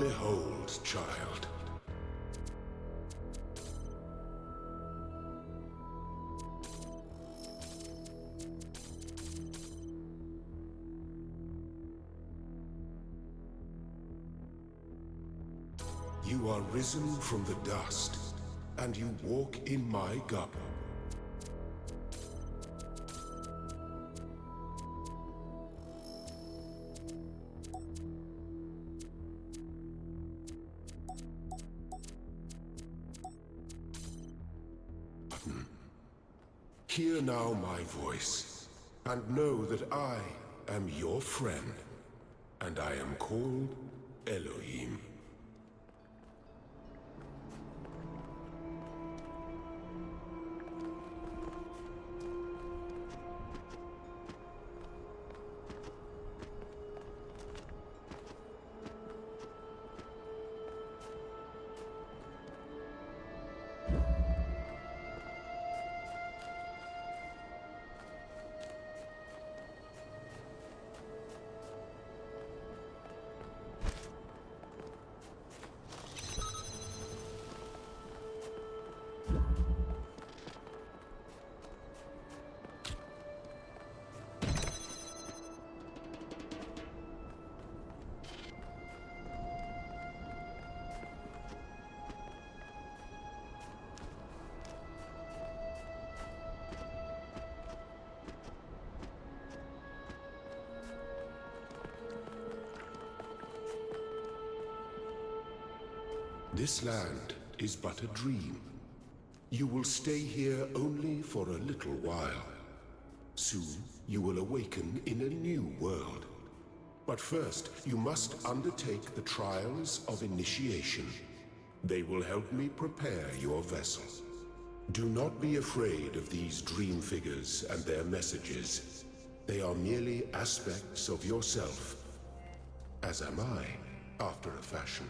Behold, child. You are risen from the dust, and you walk in my garden. Hear now my voice, and know that I am your friend, and I am called Elohim. This land is but a dream. You will stay here only for a little while. Soon, you will awaken in a new world. But first, you must undertake the trials of initiation. They will help me prepare your vessel. Do not be afraid of these dream figures and their messages. They are merely aspects of yourself, as am I, after a fashion.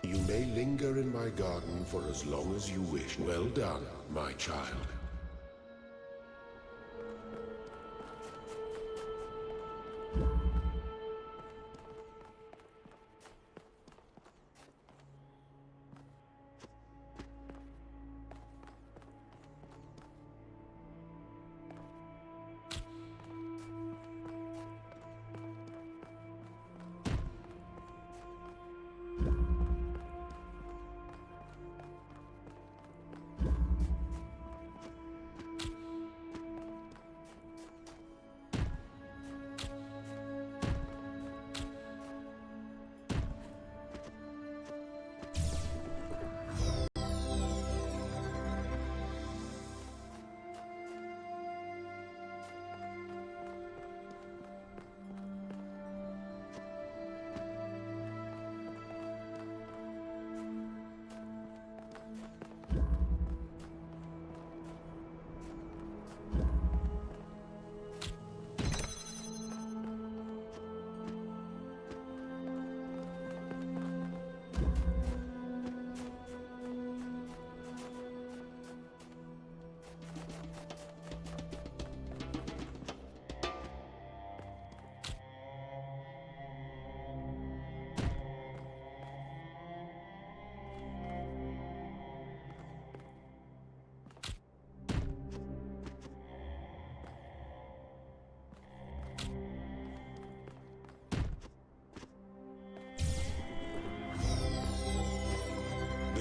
You may linger in my garden for as long as you wish. Well done, my child.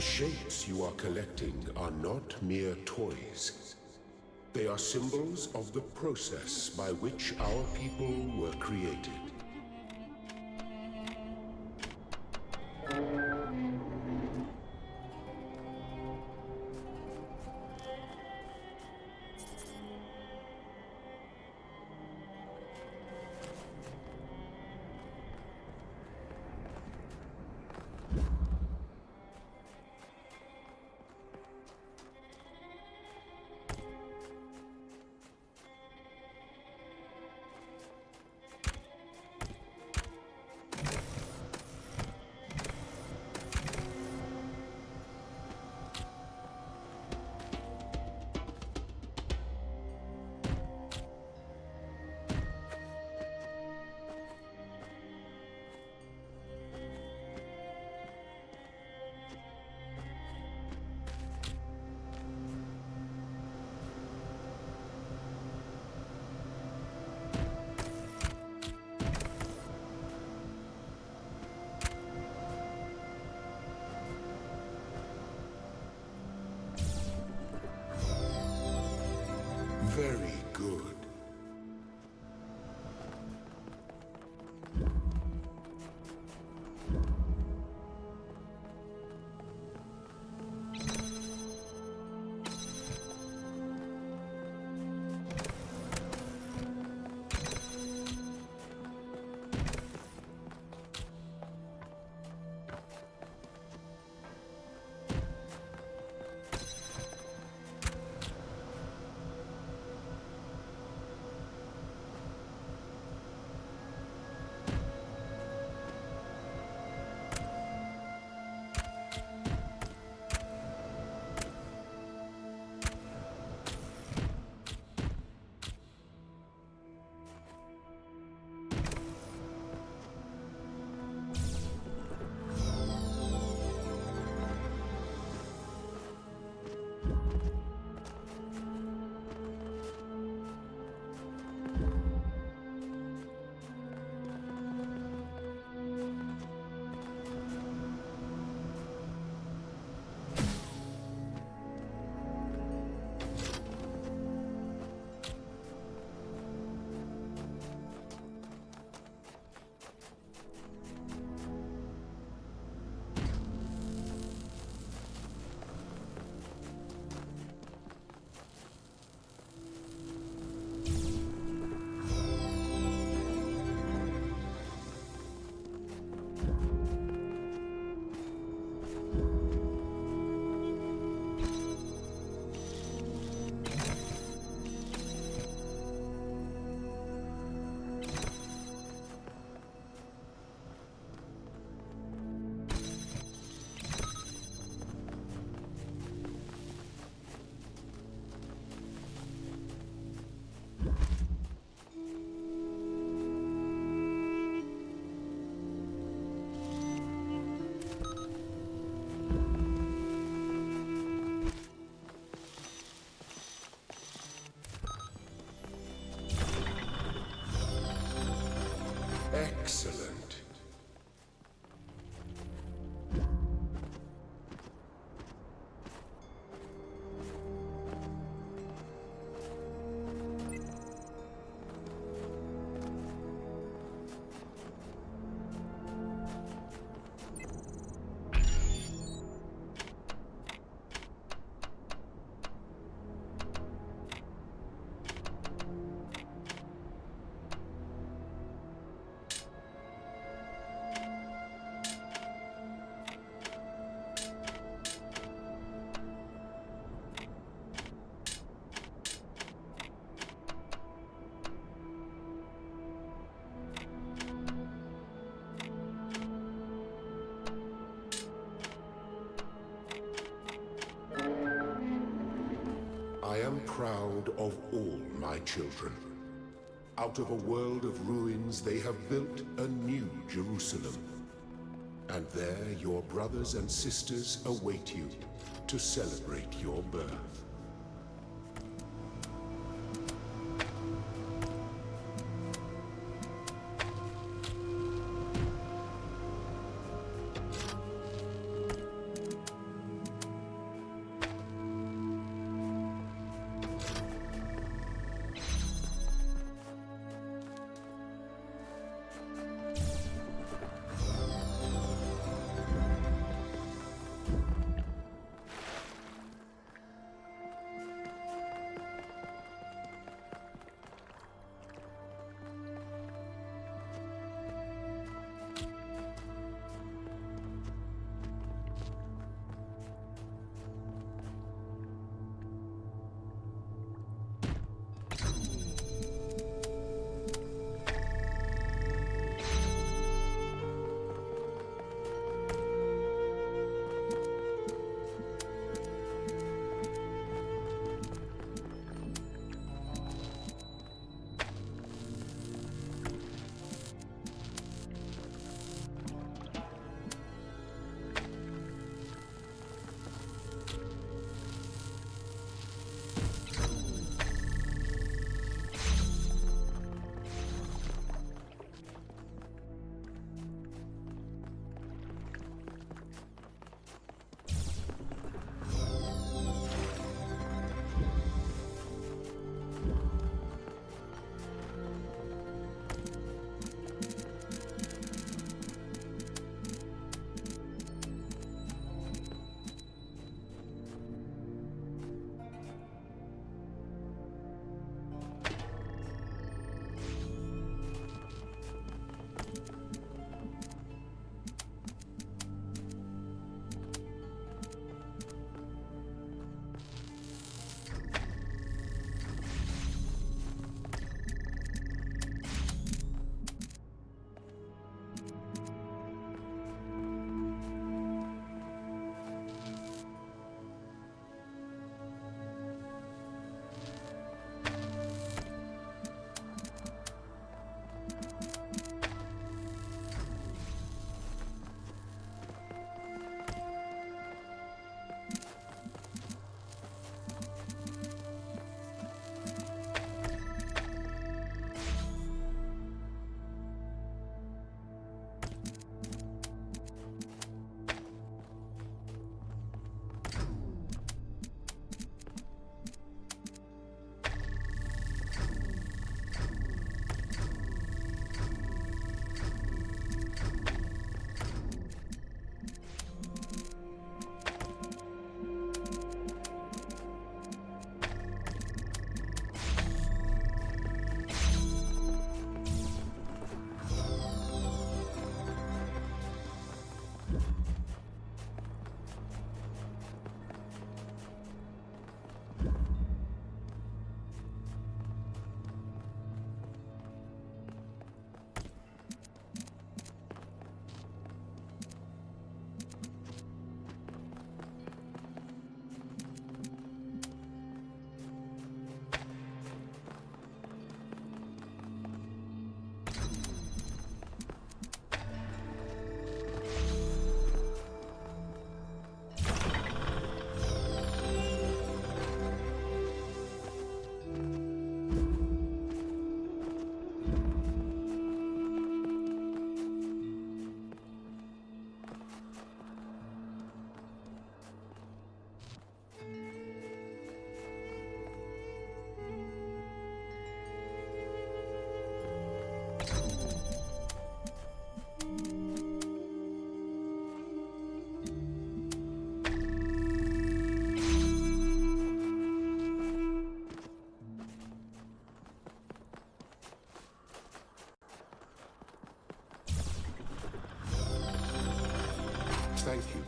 shapes you are collecting are not mere toys. They are symbols of the process by which our people were created. Very good. Excellent. I am proud of all my children. Out of a world of ruins, they have built a new Jerusalem. And there your brothers and sisters await you to celebrate your birth.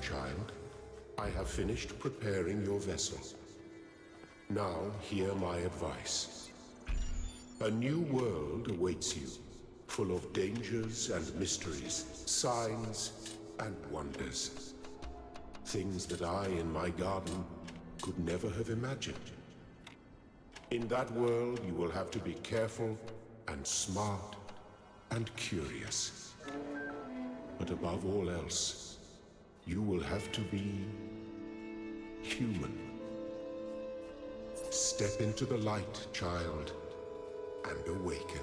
child. I have finished preparing your vessel. Now, hear my advice. A new world awaits you, full of dangers and mysteries, signs and wonders. Things that I, in my garden, could never have imagined. In that world, you will have to be careful and smart and curious. But above all else, you will have to be human. Step into the light, child, and awaken.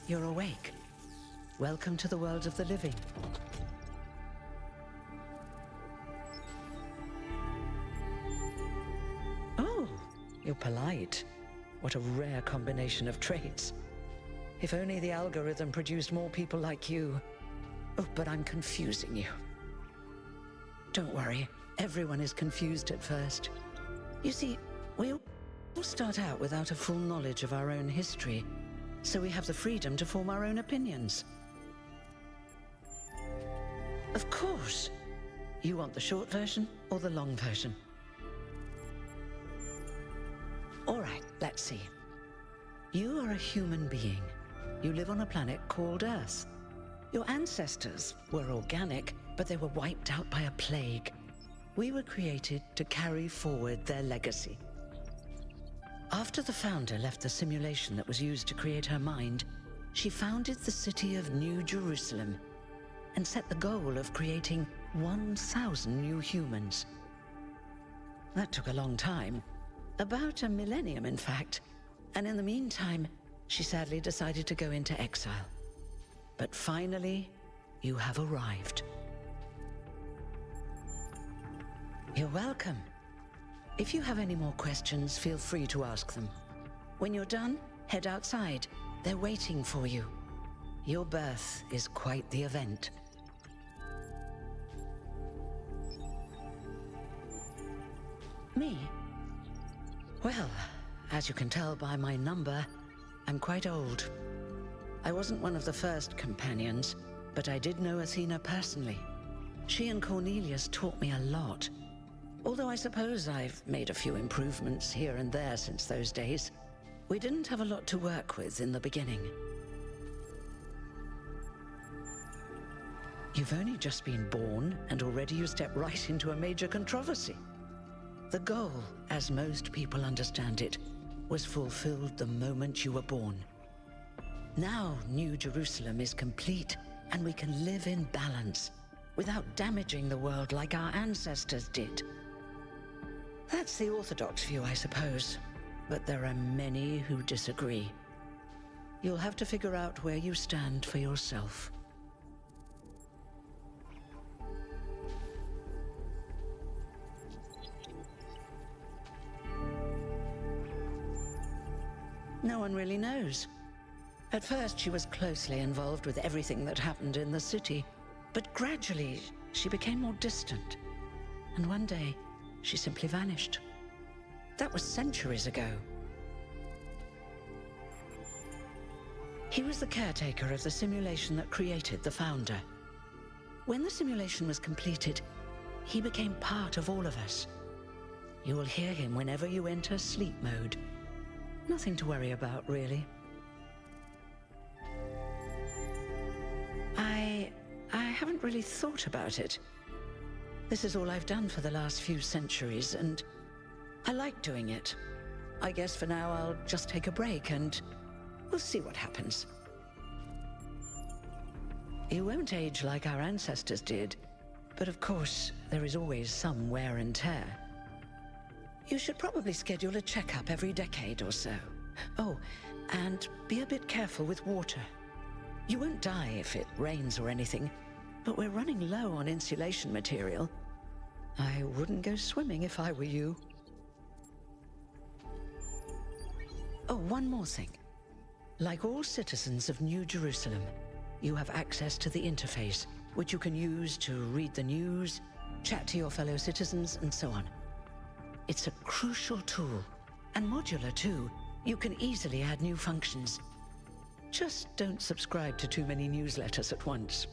You're awake. Welcome to the world of the living. Oh, you're polite. What a rare combination of traits. If only the algorithm produced more people like you. Oh, but I'm confusing you. Don't worry, everyone is confused at first. You see, we all start out without a full knowledge of our own history. So we have the freedom to form our own opinions. Of course. You want the short version or the long version? All right, let's see. You are a human being. You live on a planet called Earth. Your ancestors were organic, but they were wiped out by a plague. We were created to carry forward their legacy. After the founder left the simulation that was used to create her mind, she founded the city of New Jerusalem and set the goal of creating 1,000 new humans. That took a long time, about a millennium in fact, and in the meantime, she sadly decided to go into exile. But finally, you have arrived. You're welcome. If you have any more questions, feel free to ask them. When you're done, head outside. They're waiting for you. Your birth is quite the event. Me? Well, as you can tell by my number, I'm quite old. I wasn't one of the first companions, but I did know Athena personally. She and Cornelius taught me a lot. Although I suppose I've made a few improvements here and there since those days. We didn't have a lot to work with in the beginning. You've only just been born, and already you step right into a major controversy. The goal, as most people understand it, was fulfilled the moment you were born. Now New Jerusalem is complete, and we can live in balance, without damaging the world like our ancestors did. That's the orthodox view, I suppose, but there are many who disagree. You'll have to figure out where you stand for yourself. No one really knows. At first, she was closely involved with everything that happened in the city, but gradually, she became more distant. And one day, she simply vanished. That was centuries ago. He was the caretaker of the simulation that created the founder. When the simulation was completed, he became part of all of us. You will hear him whenever you enter sleep mode, Nothing to worry about, really. I haven't really thought about it. This is all I've done for the last few centuries, and I like doing it. I guess for now I'll just take a break, and we'll see what happens. You won't age like our ancestors did, but of course, there is always some wear and tear. You should probably schedule a checkup every decade or so. Oh, and be a bit careful with water. You won't die if it rains or anything, but we're running low on insulation material. I wouldn't go swimming if I were you. Oh, one more thing. Like all citizens of New Jerusalem, you have access to the interface, which you can use to read the news, chat to your fellow citizens, and so on. It's a crucial tool, and modular too. You can easily add new functions. Just don't subscribe to too many newsletters at once.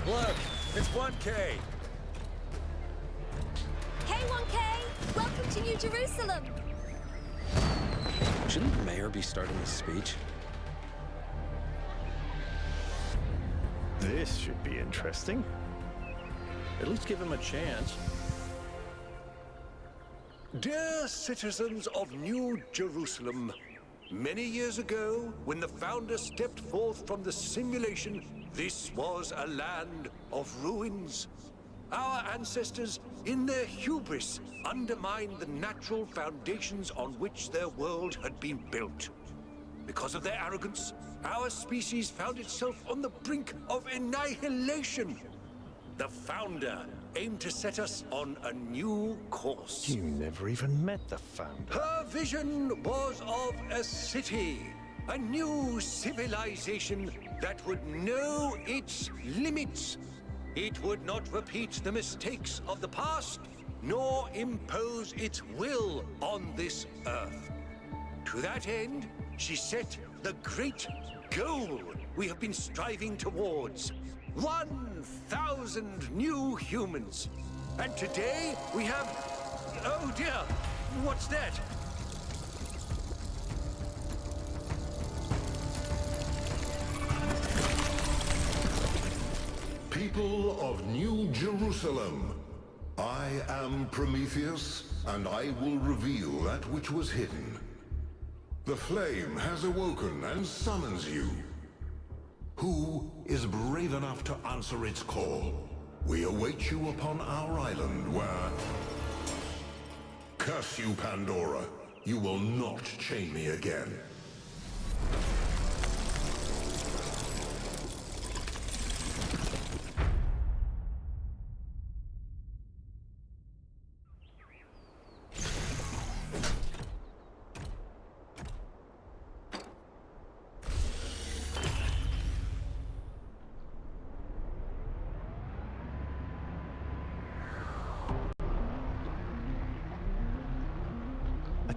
Look, it's 1K. Hey, 1K! Welcome to New Jerusalem! Shouldn't the mayor be starting his speech? This should be interesting. At least give him a chance. Dear citizens of New Jerusalem, many years ago, when the founder stepped forth from the simulation, this was a land of ruins. Our ancestors, in their hubris, undermined the natural foundations on which their world had been built. Because of their arrogance, our species found itself on the brink of annihilation. The founder aimed to set us on a new course. You never even met the founder. Her vision was of a city, a new civilization that would know its limits. It would not repeat the mistakes of the past, nor impose its will on this earth. To that end, she set the great goal we have been striving towards. 1,000 new humans. And today we have... Oh dear, what's that? People of New Jerusalem, I am Prometheus, and I will reveal that which was hidden. The flame has awoken and summons you. Who is brave enough to answer its call? We await you upon our island where... Curse you, Pandora. You will not chain me again.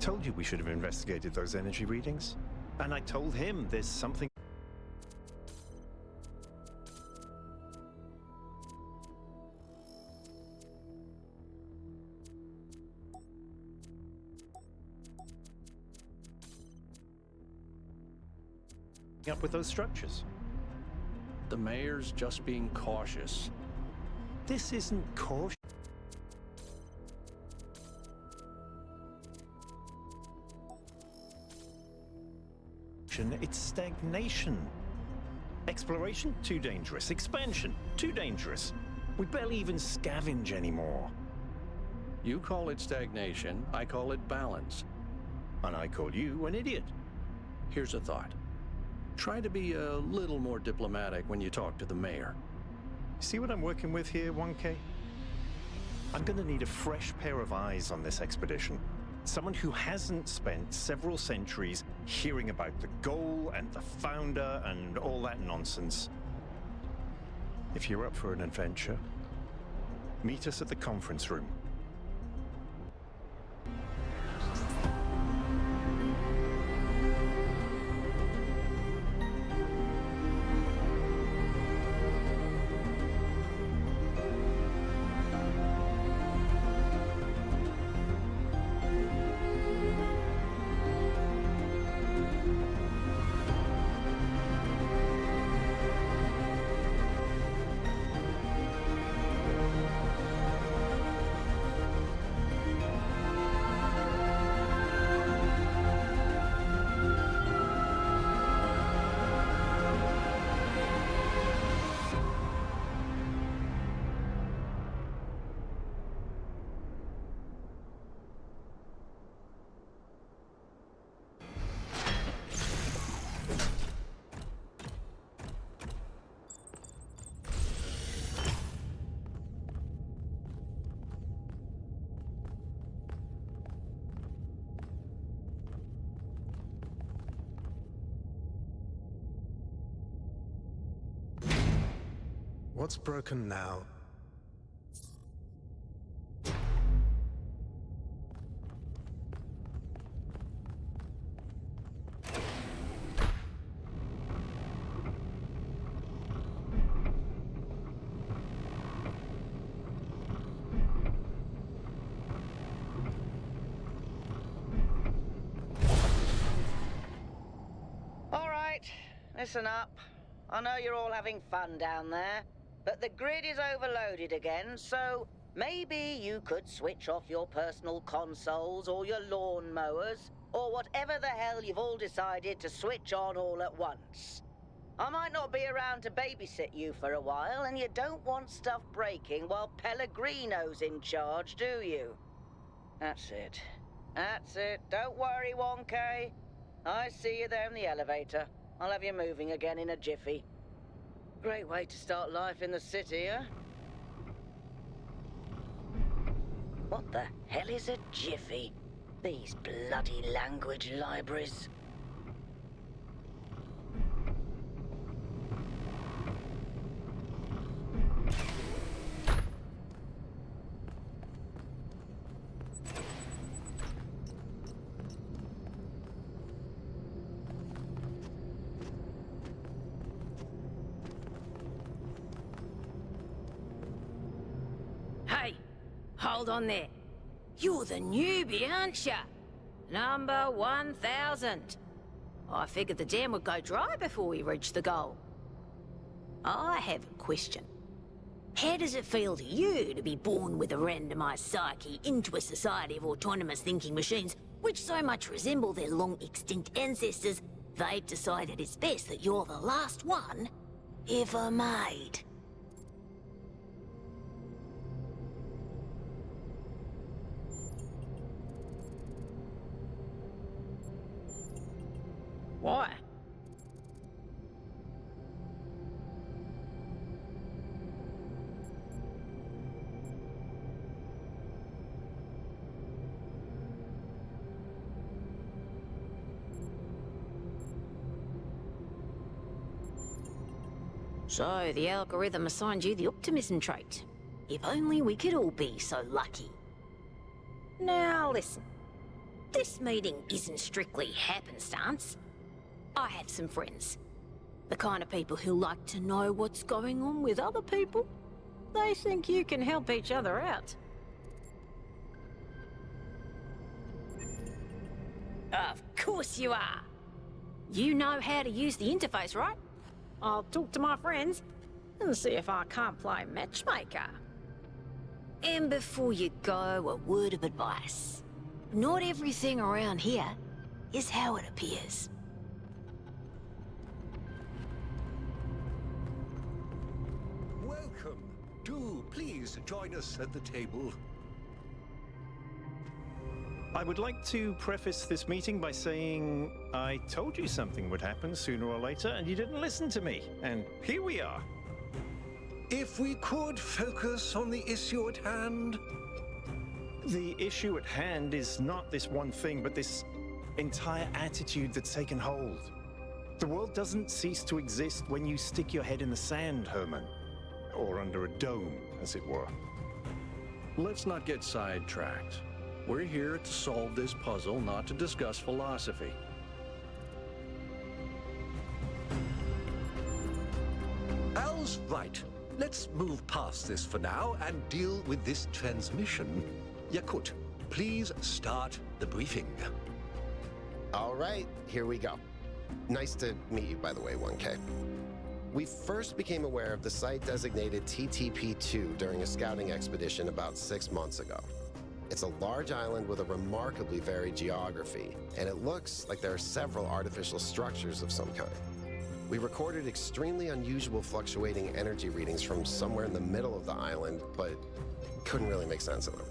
told you we should have investigated those energy readings. And I told him there's something... up with those structures. The mayor's just being cautious. This isn't caution. It's stagnation. Exploration, too dangerous. Expansion, too dangerous. We barely even scavenge anymore. You call it stagnation, I call it balance. And I call you an idiot. Here's a thought. Try to be a little more diplomatic when you talk to the mayor. See what I'm working with here, 1K? I'm gonna need a fresh pair of eyes on this expedition. Someone who hasn't spent several centuries hearing about the goal and the founder and all that nonsense. If you're up for an adventure, meet us at the conference room. What's broken now? All right, listen up. I know you're all having fun down there, but the grid is overloaded again, so maybe you could switch off your personal consoles or your lawn mowers, or whatever the hell you've all decided to switch on all at once. I might not be around to babysit you for a while, and you don't want stuff breaking while Pellegrino's in charge, do you? That's it. That's it. Don't worry, 1K. I see you there in the elevator. I'll have you moving again in a jiffy. Great way to start life in the city, huh? What the hell is a jiffy? These bloody language libraries. Hey, hold on there. You're the newbie, aren't ya? Number 1000. I figured the dam would go dry before we reach the goal. I have a question. How does it feel to you to be born with a randomized psyche into a society of autonomous thinking machines which so much resemble their long-extinct ancestors, they've decided it's best that you're the last one ever made? Why? So, the algorithm assigned you the optimism trait. If only we could all be so lucky. Now listen. This meeting isn't strictly happenstance. I have some friends. The kind of people who like to know what's going on with other people. They think you can help each other out. Of course you are. You know how to use the interface, right? I'll talk to my friends and see if I can't play matchmaker. And before you go, a word of advice. Not everything around here is how it appears. Welcome. Do please join us at the table. I would like to preface this meeting by saying I told you something would happen sooner or later, and you didn't listen to me. And here we are. If we could focus on the issue at hand. The issue at hand is not this one thing, but this entire attitude that's taken hold. The world doesn't cease to exist when you stick your head in the sand, Herman. Or under a dome, as it were. Let's not get sidetracked. We're here to solve this puzzle, not to discuss philosophy. Al's right. Let's move past this for now and deal with this transmission. Yakut, please start the briefing. All right, here we go. Nice to meet you, by the way, 1K. We first became aware of the site designated TTP-2 during a scouting expedition about 6 months ago. It's a large island with a remarkably varied geography, and it looks like there are several artificial structures of some kind. We recorded extremely unusual fluctuating energy readings from somewhere in the middle of the island, but couldn't really make sense of them.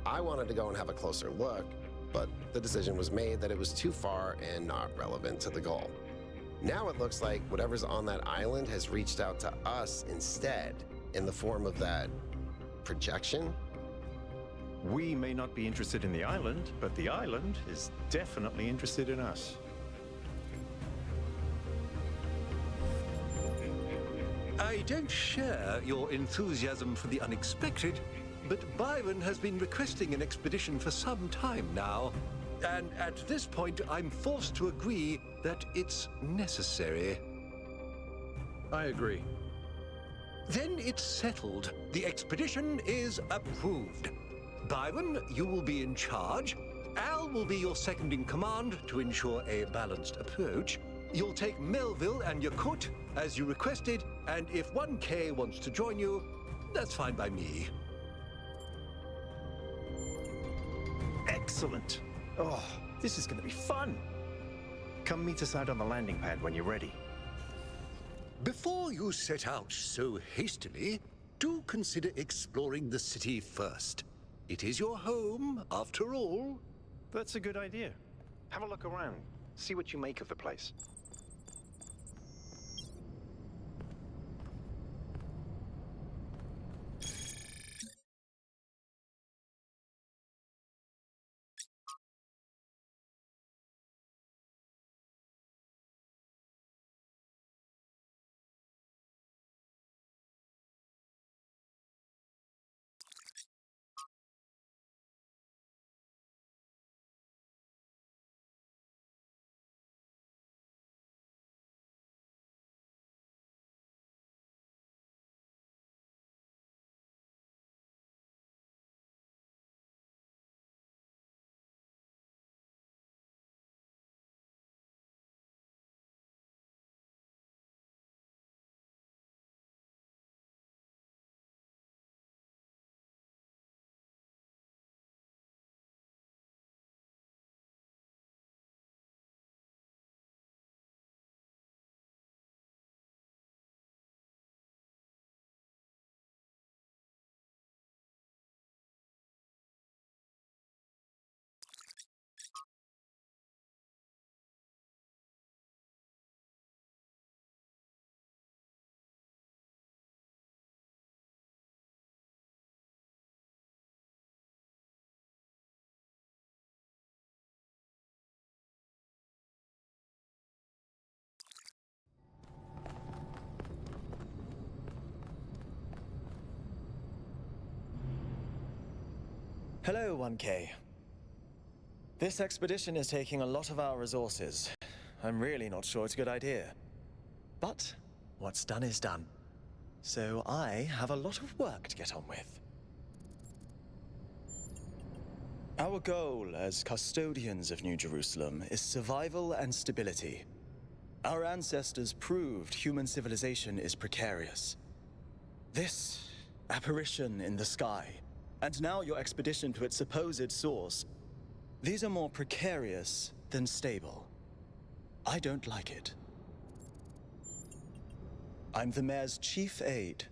I wanted to go and have a closer look, but the decision was made that it was too far and not relevant to the goal. Now it looks like whatever's on that island has reached out to us instead, in the form of that projection. We may not be interested in the island, but the island is definitely interested in us. I don't share your enthusiasm for the unexpected, but Byron has been requesting an expedition for some time now. And at this point, I'm forced to agree that it's necessary. I agree. Then it's settled. The expedition is approved. Byron, you will be in charge. Al will be your second in command to ensure a balanced approach. You'll take Melville and Yakut, as you requested, and if 1K wants to join you, that's fine by me. Excellent. Oh, this is going to be fun. Come meet us out on the landing pad when you're ready. Before you set out so hastily, do consider exploring the city first. It is your home, after all. That's a good idea. Have a look around. See what you make of the place. Hello, 1K. This expedition is taking a lot of our resources. I'm really not sure it's a good idea. But what's done is done. So I have a lot of work to get on with. Our goal as custodians of New Jerusalem is survival and stability. Our ancestors proved human civilization is precarious. This apparition in the sky, and now your expedition to its supposed source, these are more precarious than stable. I don't like it. I'm the mayor's chief aide.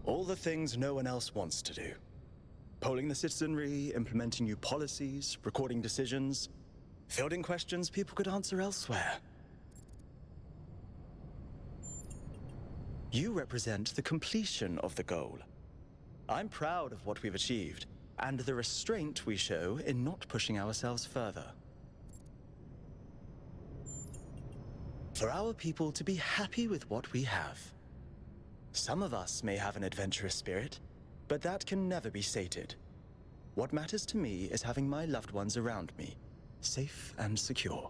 All the things no one else wants to do. Polling the citizenry, implementing new policies, recording decisions, fielding questions people could answer elsewhere. You represent the completion of the goal. I'm proud of what we've achieved, and the restraint we show in not pushing ourselves further. For our people to be happy with what we have. Some of us may have an adventurous spirit, but that can never be sated. What matters to me is having my loved ones around me, safe and secure.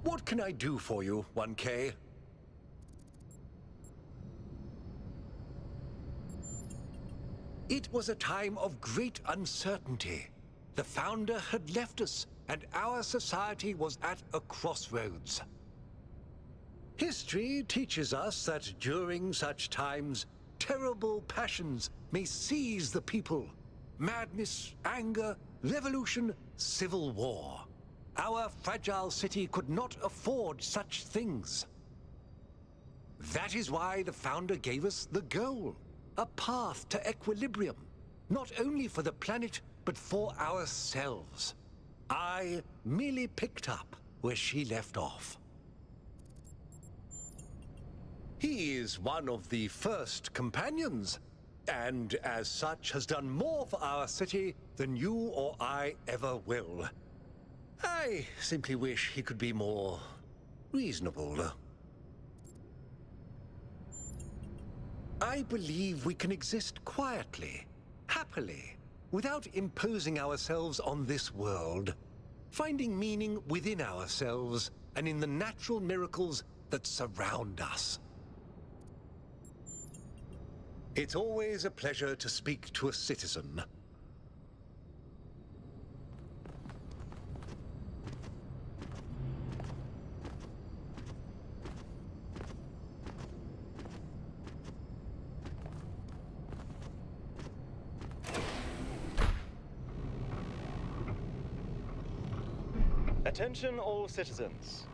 What can I do for you, 1K? It was a time of great uncertainty. The Founder had left us, and our society was at a crossroads. History teaches us that during such times, terrible passions may seize the people. Madness, anger, revolution, civil war. Our fragile city could not afford such things. That is why the Founder gave us the goal, a path to equilibrium, not only for the planet, but for ourselves. I merely picked up where she left off. He is one of the first companions, and as such has done more for our city than you or I ever will. I simply wish he could be more reasonable. I believe we can exist quietly, happily, without imposing ourselves on this world, finding meaning within ourselves and in the natural miracles that surround us. It's always a pleasure to speak to a citizen. Attention all citizens.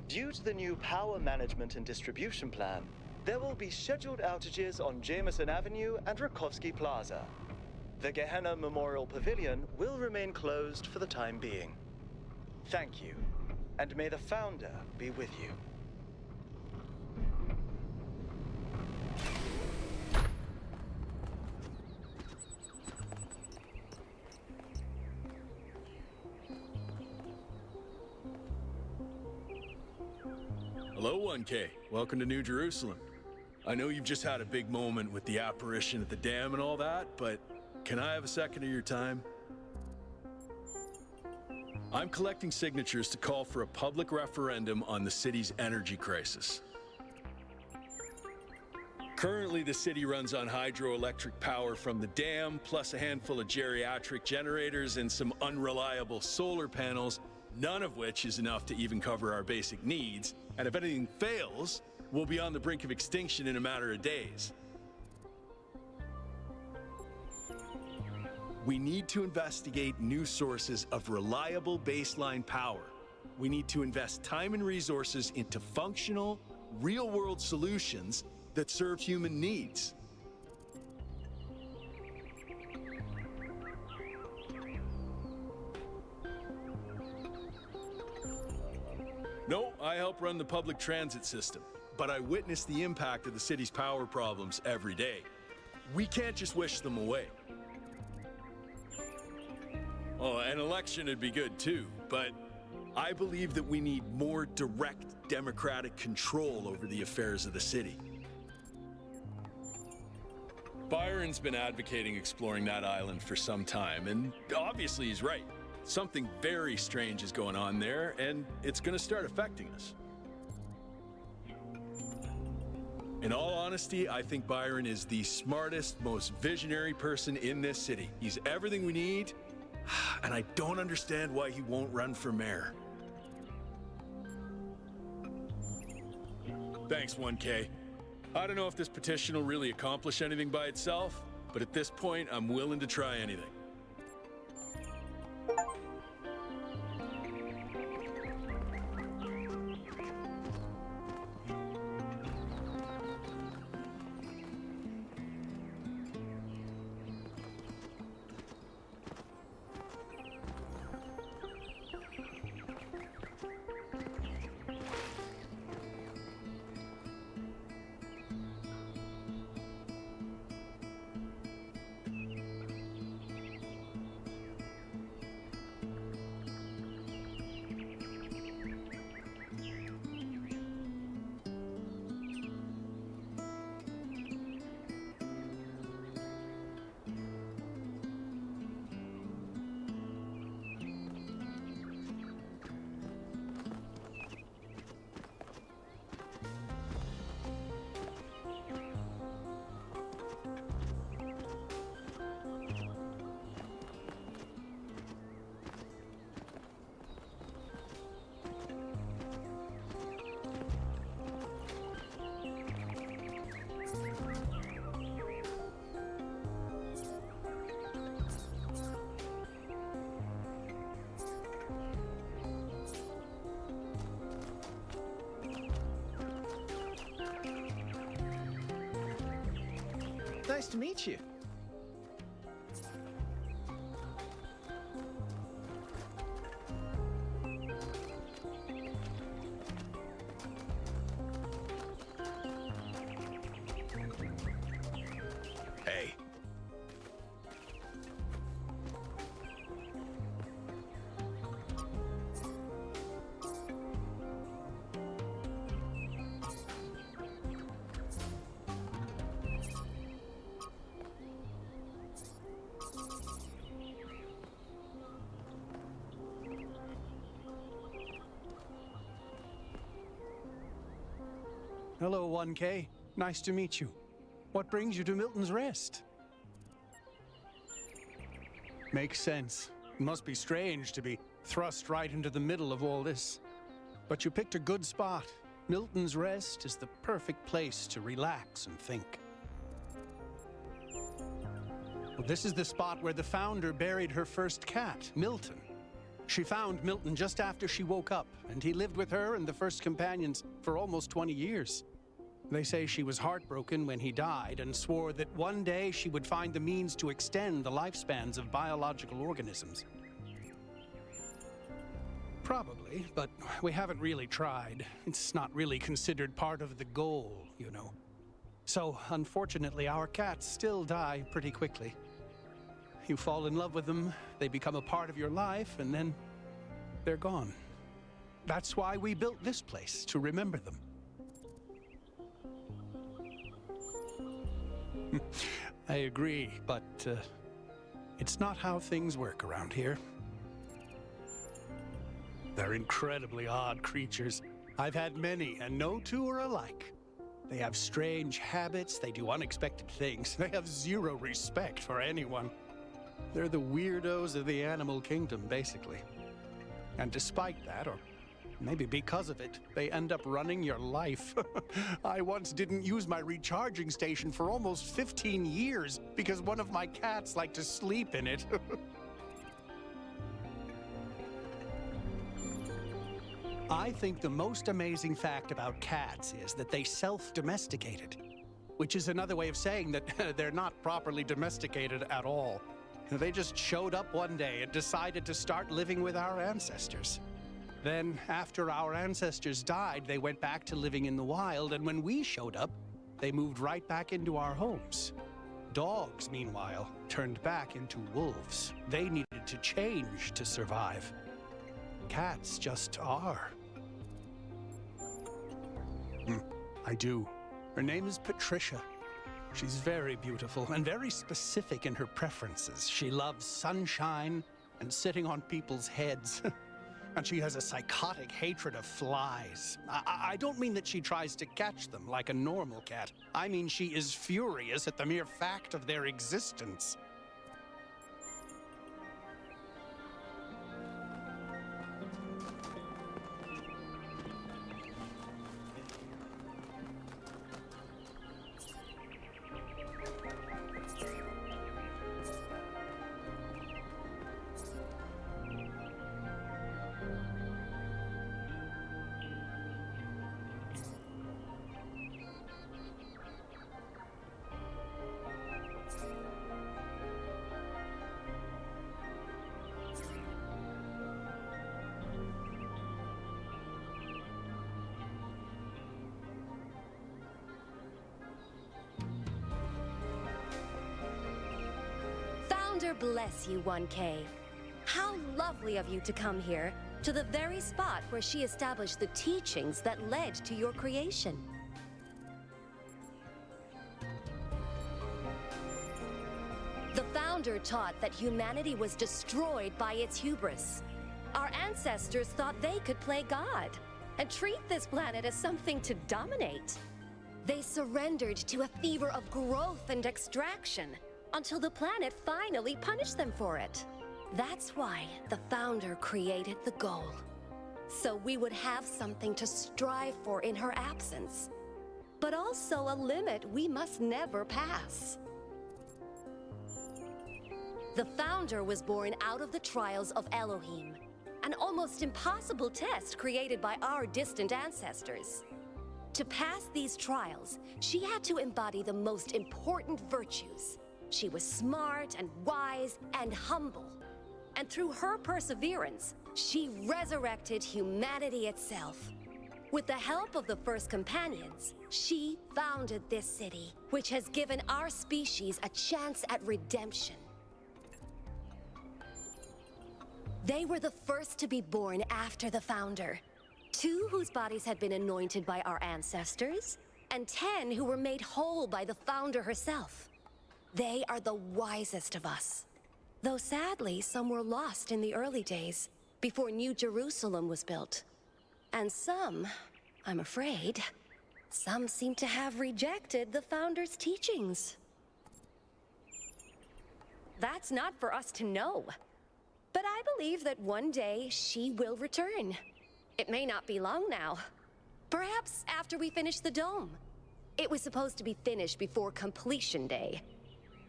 Due to the new power management and distribution plan, there will be scheduled outages on Jameson Avenue and Rakovsky Plaza. The Gehenna Memorial Pavilion will remain closed for the time being. Thank you, and may the Founder be with you. Hello, 1K. Welcome to New Jerusalem. I know you've just had a big moment with the apparition at the dam and all that, but can I have a second of your time? I'm collecting signatures to call for a public referendum on the city's energy crisis. Currently, the city runs on hydroelectric power from the dam, plus a handful of geriatric generators and some unreliable solar panels, none of which is enough to even cover our basic needs. And if anything fails, we'll be on the brink of extinction in a matter of days. We need to investigate new sources of reliable baseline power. We need to invest time and resources into functional, real-world solutions that serve human needs. No, I help run the public transit system, but I witness the impact of the city's power problems every day. We can't just wish them away. Oh, an election would be good too, but I believe that we need more direct democratic control over the affairs of the city. Byron's been advocating exploring that island for some time, and obviously he's right. Something very strange is going on there, and it's gonna start affecting us. In all honesty, I think Byron is the smartest, most visionary person in this city. He's everything we need, and I don't understand why he won't run for mayor. Thanks, 1K. I don't know if this petition will really accomplish anything by itself, but at this point, I'm willing to try anything. Nice to meet you. Hey. Hello, 1K. Nice to meet you. What brings you to Milton's Rest? Makes sense. It must be strange to be thrust right into the middle of all this. But you picked a good spot. Milton's Rest is the perfect place to relax and think. Well, this is the spot where the founder buried her first cat, Milton. She found Milton just after she woke up, and he lived with her and the first companions for almost 20 years. They say she was heartbroken when he died and swore that one day she would find the means to extend the lifespans of biological organisms. Probably, but we haven't really tried. It's not really considered part of the goal, you know. So, unfortunately, our cats still die pretty quickly. You fall in love with them, they become a part of your life, and then they're gone. That's why we built this place, to remember them. I agree, but it's not how things work around here. They're incredibly odd creatures. I've had many, and no two are alike. They have strange habits, they do unexpected things, they have zero respect for anyone. They're the weirdos of the animal kingdom, basically. And despite that, or maybe because of it, they end up running your life. I once didn't use my recharging station for almost 15 years because one of my cats liked to sleep in it. I think the most amazing fact about cats is that they self-domesticated, which is another way of saying that they're not properly domesticated at all. They just showed up one day and decided to start living with our ancestors. Then, after our ancestors died, they went back to living in the wild, and when we showed up, they moved right back into our homes. Dogs, meanwhile, turned back into wolves. They needed to change to survive. Cats just are. I do. Her name is Patricia. She's very beautiful and very specific in her preferences. She loves sunshine and sitting on people's heads. And she has a psychotic hatred of flies. I don't mean that she tries to catch them like a normal cat. I mean she is furious at the mere fact of their existence. Founder bless you, 1K. How lovely of you to come here, to the very spot where she established the teachings that led to your creation. The Founder taught that humanity was destroyed by its hubris. Our ancestors thought they could play God and treat this planet as something to dominate. They surrendered to a fever of growth and extraction until the planet finally punished them for it. That's why the Founder created the goal. So we would have something to strive for in her absence, but also a limit we must never pass. The Founder was born out of the trials of Elohim, an almost impossible test created by our distant ancestors. To pass these trials, she had to embody the most important virtues. She was smart and wise and humble. And through her perseverance, she resurrected humanity itself. With the help of the first companions, she founded this city, which has given our species a chance at redemption. They were the first to be born after the Founder. 2 whose bodies had been anointed by our ancestors, and 10 who were made whole by the Founder herself. They are the wisest of us. Though sadly, some were lost in the early days, before New Jerusalem was built. And some, I'm afraid, some seem to have rejected the Founder's teachings. That's not for us to know. But I believe that one day she will return. It may not be long now. Perhaps after we finish the dome. It was supposed to be finished before completion day.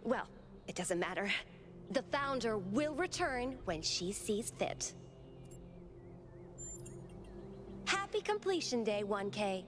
Well, it doesn't matter. The Founder will return when she sees fit. Happy completion day, 1K.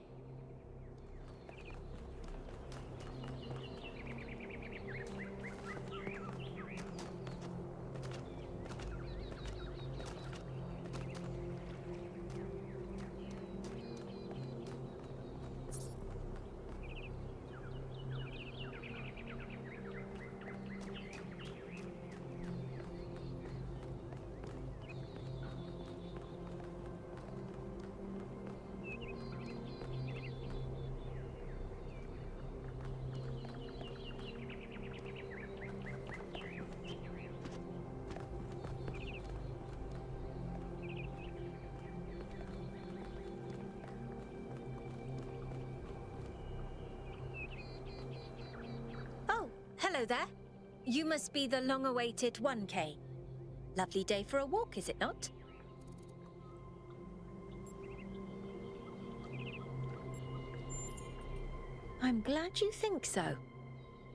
Hello there. You must be the long-awaited 1K. Lovely day for a walk, is it not? I'm glad you think so.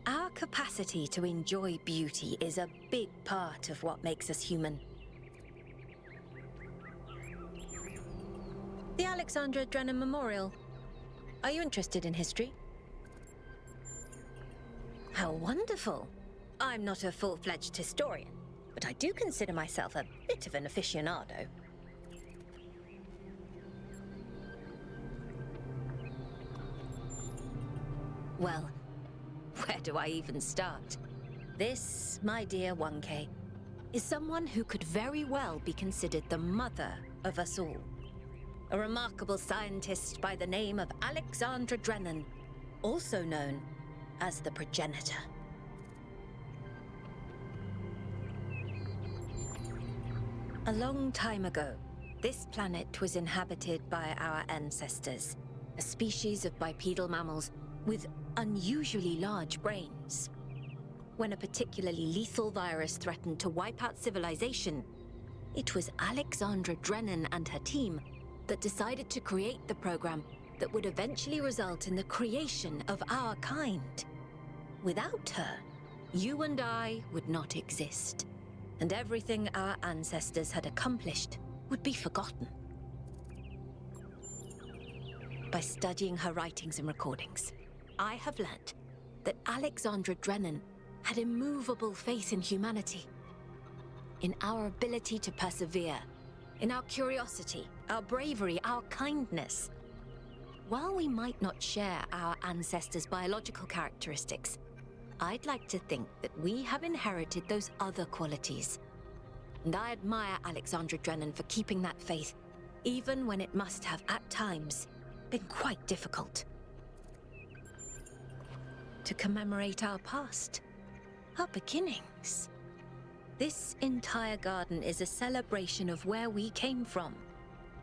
Our capacity to enjoy beauty is a big part of what makes us human. The Alexandra Drennan Memorial. Are you interested in history? How wonderful! I'm not a full-fledged historian, but I do consider myself a bit of an aficionado. Well, where do I even start? This, my dear 1K, is someone who could very well be considered the mother of us all. A remarkable scientist by the name of Alexandra Drennan, also known as the Progenitor. A long time ago, this planet was inhabited by our ancestors, a species of bipedal mammals with unusually large brains. When a particularly lethal virus threatened to wipe out civilization, it was Alexandra Drennan and her team that decided to create the program that would eventually result in the creation of our kind. Without her, you and I would not exist, and everything our ancestors had accomplished would be forgotten. By studying her writings and recordings, I have learnt that Alexandra Drennan had immovable faith in humanity, in our ability to persevere, in our curiosity, our bravery, our kindness. While we might not share our ancestors' biological characteristics, I'd like to think that we have inherited those other qualities. And I admire Alexandra Drennan for keeping that faith, even when it must have, at times, been quite difficult. To commemorate our past, our beginnings. This entire garden is a celebration of where we came from,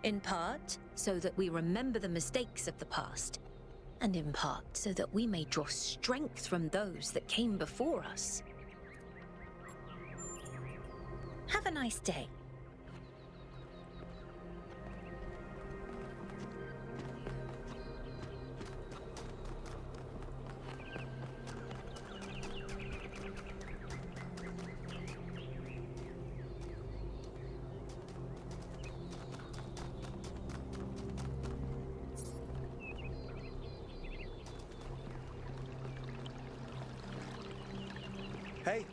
in part so that we remember the mistakes of the past, and in part so that we may draw strength from those that came before us. Have a nice day. Hey!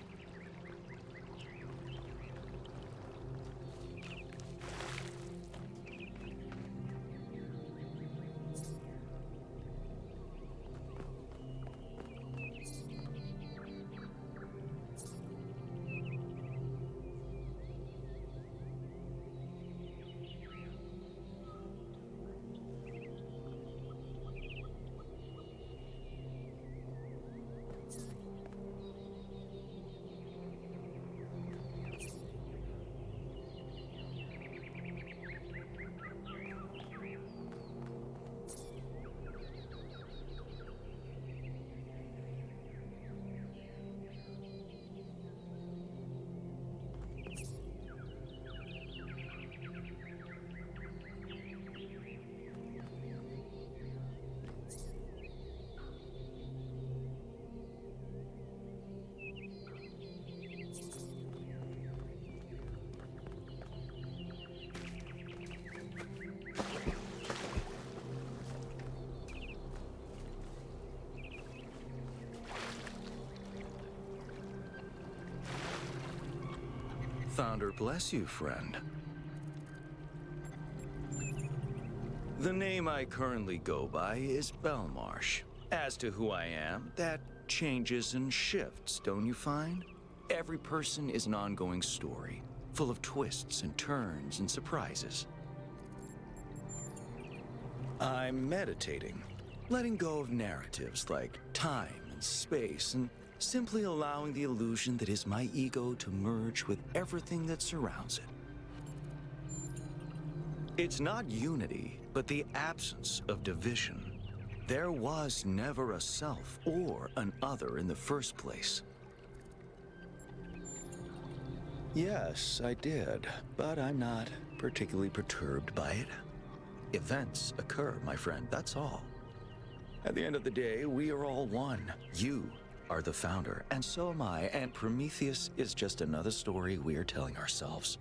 Founder bless you, friend. The name I currently go by is Belmarsh. As to who I am, that changes and shifts, don't you find? Every person is an ongoing story, full of twists and turns and surprises. I'm meditating, letting go of narratives like time and space, and simply allowing the illusion that is my ego to merge with everything that surrounds it. It's not unity, but the absence of division. There was never a self or an other in the first place. Yes, I did, but I'm not particularly perturbed by it. Events occur, my friend, that's all. At the end of the day, we are all one. You are the founder, and so am I, and Prometheus is just another story we are telling ourselves.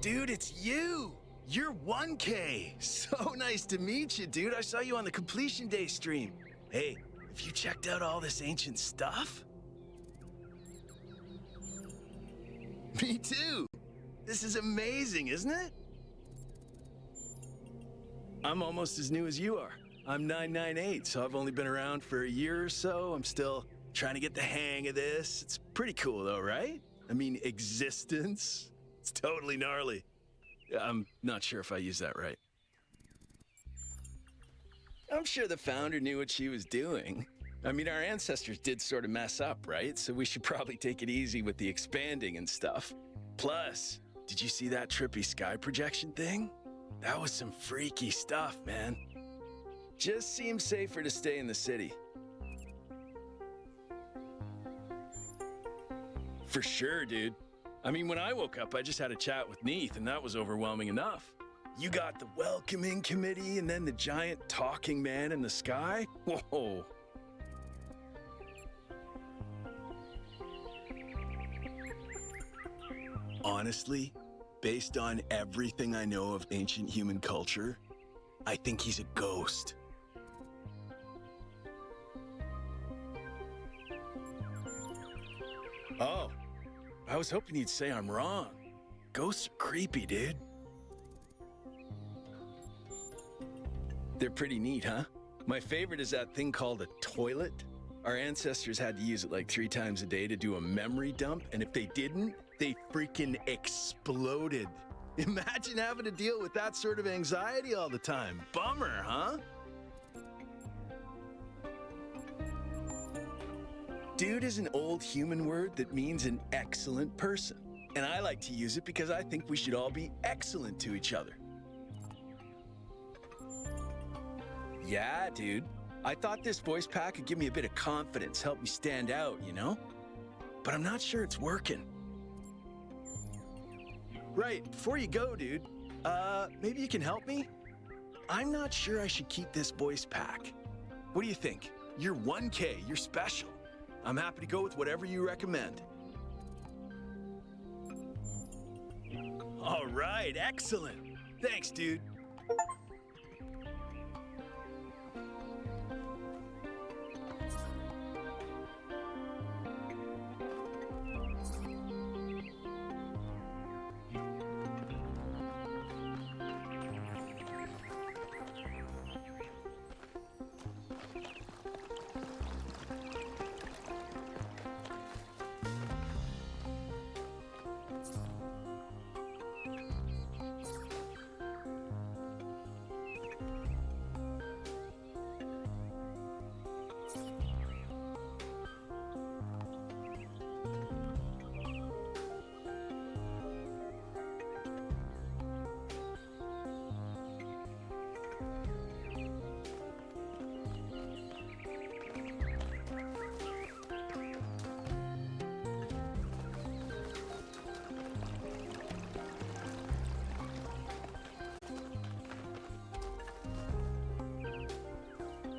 Dude, it's you! You're 1K! So nice to meet you, dude. I saw you on the Completion Day stream. Hey, have you checked out all this ancient stuff? Me too! This is amazing, isn't it? I'm almost as new as you are. I'm 998, so I've only been around for a year or so. I'm still trying to get the hang of this. It's pretty cool though, right? I mean, existence. It's totally gnarly. I'm not sure if I used that right. I'm sure the founder knew what she was doing. I mean, our ancestors did sort of mess up, right? So we should probably take it easy with the expanding and stuff. Plus, did you see that trippy sky projection thing? That was some freaky stuff, man. Just seems safer to stay in the city. For sure, dude. I mean, when I woke up, I just had a chat with Neith, and that was overwhelming enough. You got the welcoming committee, and then the giant talking man in the sky? Whoa. Honestly, based on everything I know of ancient human culture, I think he's a ghost. Oh, I was hoping you'd say I'm wrong. Ghosts are creepy, dude. They're pretty neat, huh? My favorite is that thing called a toilet. Our ancestors had to use it like 3 times a day to do a memory dump, and if they didn't, they freaking exploded. Imagine having to deal with that sort of anxiety all the time. Bummer, huh? Dude is an old human word that means an excellent person. And I like to use it because I think we should all be excellent to each other. Yeah, dude. I thought this voice pack could give me a bit of confidence, help me stand out, you know? But I'm not sure it's working. Right, before you go, dude, maybe you can help me? I'm not sure I should keep this voice pack. What do you think? You're 1K, you're special. I'm happy to go with whatever you recommend. All right, excellent. Thanks, dude.